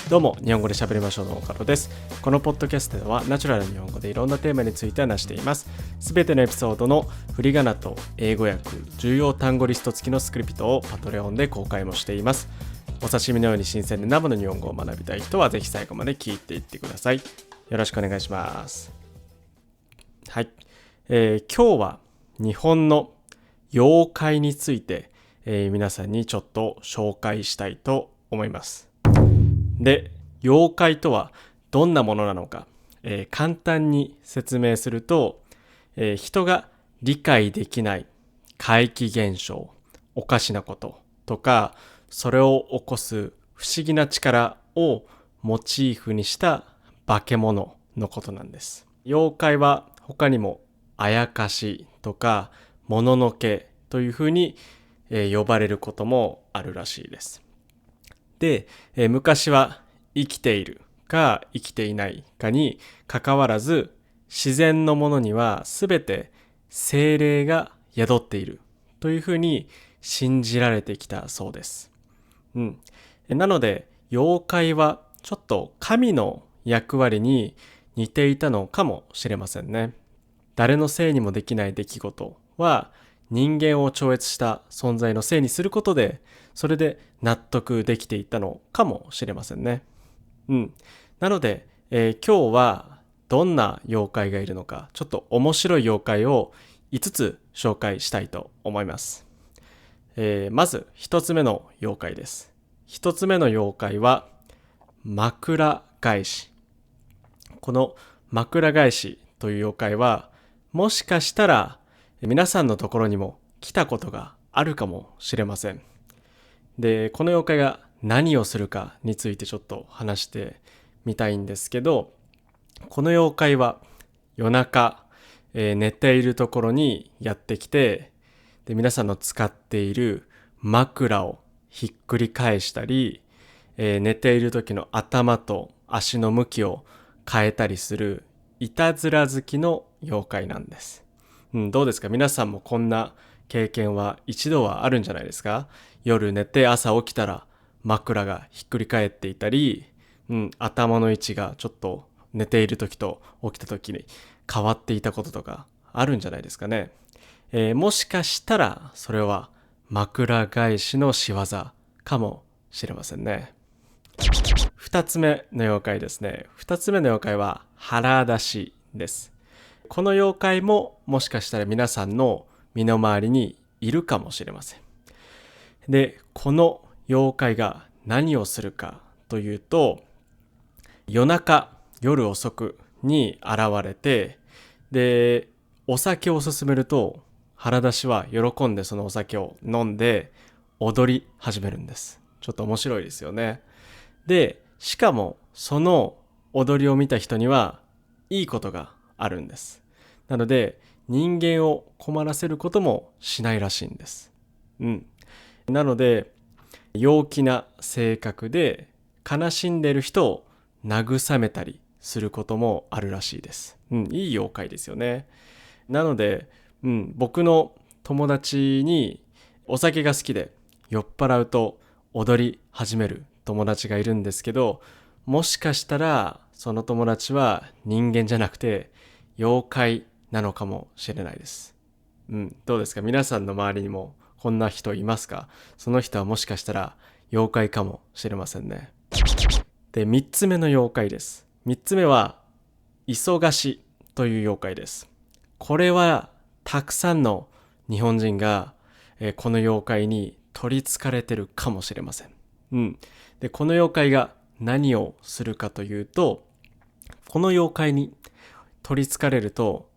どうも、日本語で喋りましょうの岡野です。このポッドキャストではナチュラルな日本語でいろんなテーマについて話しています。すべてのエピソードの振り仮名と英語訳、重要単語リスト付きのスクリプトをパトレオンで公開もしています。お刺身のように新鮮で生の日本語を学びたい人はぜひ最後まで聞いていってください。よろしくお願いします。はい、今日は日本の妖怪について、皆さんにちょっと紹介したいと思います。で、妖怪とはどんなものなのか、簡単に説明すると、人が理解できない怪奇現象、おかしなこととか、それを起こす不思議な力をモチーフにした化け物のことなんです。妖怪は他にもあやかしとかもののけというふうに、呼ばれることもあるらしいです。で、昔は生きているか生きていないかにかかわらず、自然のものにはすべて精霊が宿っているというふうに信じられてきたそうです。なので妖怪はちょっと神の役割に似ていたのかもしれませんね。誰のせいにもできない出来事は人間を超越した存在のせいにすることで、それで納得できていったのかもしれませんね。なので、今日はどんな妖怪がいるのか、ちょっと面白い妖怪を5つ紹介したいと思います。まず1つ目の妖怪です。1つ目の妖怪は枕返し。この枕返しという妖怪は、もしかしたら皆さんのところにも来たことがあるかもしれません。で、この妖怪が何をするかについてちょっと話してみたいんですけど、この妖怪は夜中、寝ているところにやってきて、で、皆さんの使っている枕をひっくり返したり、寝ている時の頭と足の向きを変えたりするいたずら好きの妖怪なんです。どうですか？皆さんもこんな経験は一度はあるんじゃないですか？夜寝て朝起きたら枕がひっくり返っていたり、頭の位置がちょっと寝ている時と起きた時に変わっていたこととかあるんじゃないですかね。もしかしたらそれは枕返しの仕業かもしれませんね。二つ目の妖怪ですね。二つ目の妖怪は腹出しです。この妖怪ももしかしたら皆さんの身の回りにいるかもしれません。で、この妖怪が何をするかというと、夜遅くに現れて、で、お酒を勧めると、腹出しは喜んでそのお酒を飲んで踊り始めるんです。ちょっと面白いですよね。で、しかもその踊りを見た人にはいいことがあるんです。なので人間を困らせることもしないらしいんです。なので陽気な性格で悲しんでいる人を慰めたりすることもあるらしいです。いい妖怪ですよね。なので、僕の友達にお酒が好きで酔っ払うと踊り始める友達がいるんですけど、もしかしたらその友達は人間じゃなくて妖怪なのかもしれないです。どうですか？皆さんの周りにもこんな人いますか？その人はもしかしたら妖怪かもしれませんね。で、3つ目の妖怪です。3つ目は忙しという妖怪です。これはたくさんの日本人が、この妖怪に取り憑かれてるかもしれません。で、この妖怪が何をするかというと、この妖怪に取り憑かれると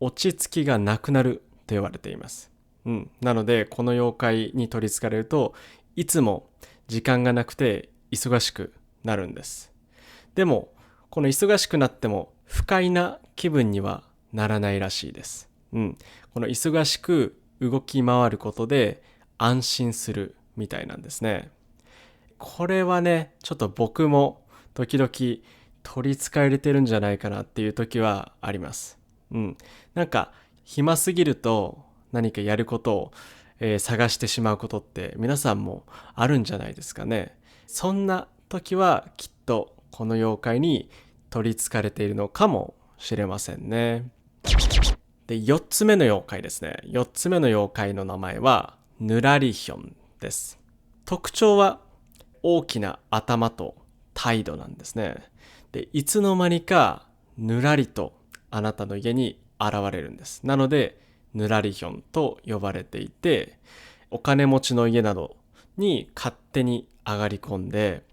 落ち着きがなくなると言われています。なのでこの妖怪に取り憑かれるといつも時間がなくて忙しくなるんです。でもこの忙しくなっても不快な気分にはならないらしいです。この忙しく動き回ることで安心するみたいなんですね。これはね、ちょっと僕も時々取り憑かれてるんじゃないかなっていう時はあります。なんか暇すぎると何かやることを、探してしまうことって皆さんもあるんじゃないですかね。そんな時はきっとこの妖怪に取り憑かれているのかもしれませんね。で、4つ目の妖怪ですね。4つ目の妖怪の名前はヌラリヒョンです。特徴は大きな頭と態度なんですね。で、いつの間にかぬらりとあなたの家に現れるんです。なのでぬらりひょんと呼ばれていて、お金持ちの家などに勝手に上がり込んで、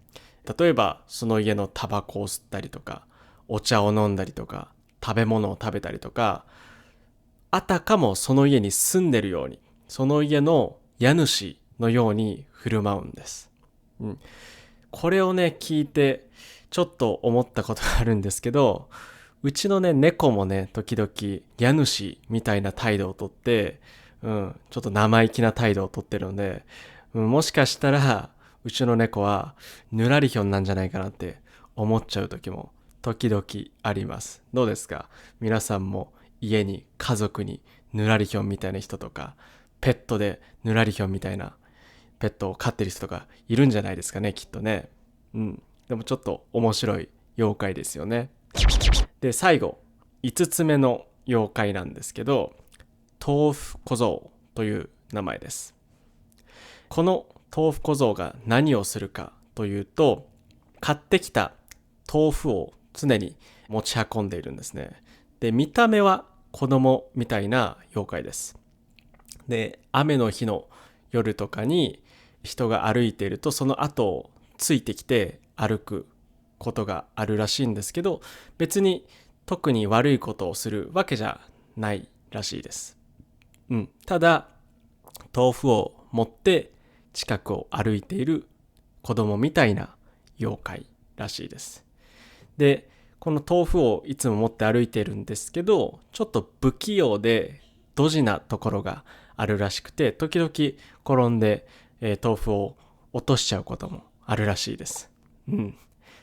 例えばその家のタバコを吸ったりとか、お茶を飲んだりとか、食べ物を食べたりとか、あたかもその家に住んでるように、その家の家主のように振る舞うんです。これをね、聞いてちょっと思ったことがあるんですけど、うちのね、猫もね、時々家主みたいな態度をとって、ちょっと生意気な態度をとってるので、もしかしたらうちの猫はぬらりひょんなんじゃないかなって思っちゃう時も時々あります。どうですか？皆さんも家に家族にぬらりひょんみたいな人とか、ペットでぬらりひょんみたいなペットを飼ってる人とかいるんじゃないですかね、きっとね。でもちょっと面白い妖怪ですよね。で、最後、5つ目の妖怪なんですけど、豆腐小僧という名前です。この豆腐小僧が何をするかというと、買ってきた豆腐を常に持ち運んでいるんですね。で、見た目は子供みたいな妖怪です。で、雨の日の夜とかに人が歩いているとその後をついてきて歩くことがあるらしいんですけど、別に特に悪いことをするわけじゃないらしいです。ただ、豆腐を持って近くを歩いている子供みたいな妖怪らしいです。で、この豆腐をいつも持って歩いているんですけど、ちょっと不器用でドジなところがあるらしくて、時々転んで、豆腐を落としちゃうこともあるらしいです。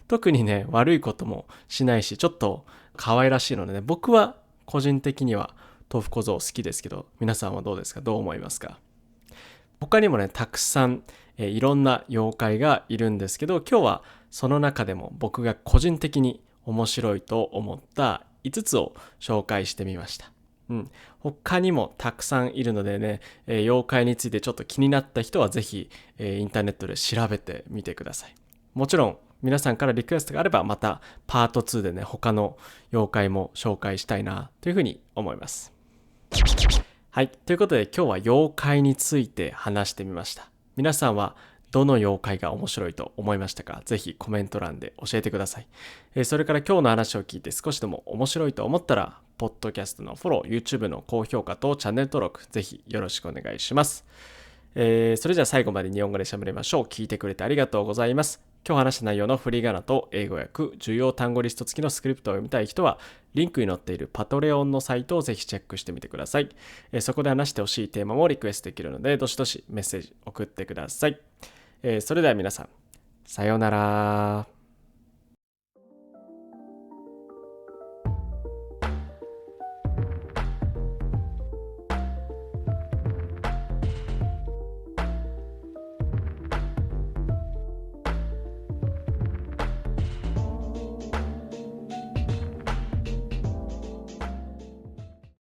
特にね、悪いこともしないし、ちょっと可愛らしいのでね、僕は個人的には豆腐小僧好きですけど、皆さんはどうですか？どう思いますか？他にもね、たくさん、いろんな妖怪がいるんですけど、今日はその中でも僕が個人的に面白いと思った5つを紹介してみました。他にもたくさんいるのでね、妖怪についてちょっと気になった人はぜひ、インターネットで調べてみてください。もちろん皆さんからリクエストがあればまたパート2でね、他の妖怪も紹介したいなというふうに思います。はい、ということで今日は妖怪について話してみました。皆さんはどの妖怪が面白いと思いましたか？ぜひコメント欄で教えてください。それから今日の話を聞いて少しでも面白いと思ったら、ポッドキャストのフォロー、YouTube の高評価とチャンネル登録、ぜひよろしくお願いします。それじゃあ最後まで日本語で喋りましょう。聞いてくれてありがとうございます。今日話した内容の振り仮名と英語訳、重要単語リスト付きのスクリプトを読みたい人は、リンクに載っているパトレオンのサイトをぜひチェックしてみてください。そこで話してほしいテーマもリクエストできるので、どしどしメッセージ送ってください。それでは皆さん、さようなら。